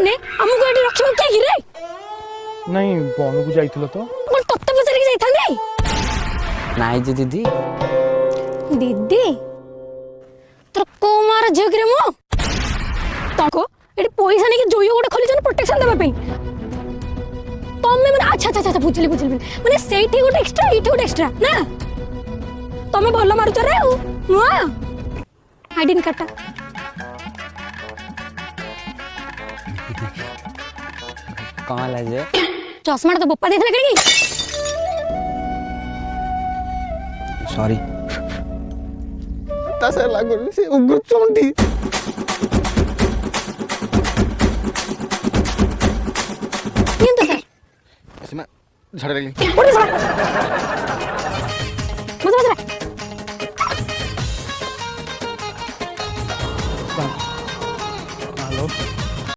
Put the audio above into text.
दिने हमको एठी रखिबो के गिरे नहीं बन को जाइथिलो तो कोन तत्ते पचारि के जाइथांदे नाइ जे दीदी दीदी तो को मार झगरे मो ताको एठी पैसा ने के जोयो गोटे खोली जन प्रोटेक्शन देबा पई तमे माने अच्छा अच्छा अच्छा बुझली माने सेठी गोटे एक्स्ट्रा इठी गोटे एक्स्ट्रा ना तमे भलो मारुछ रे मुआ आइडेंट कार्ड कहाँ ले जे चश्मा तो बप्पा देथले करी सॉरी तासे लागो से उग्र चोंटी ये तो सर सीमा झड़ लगली बस बस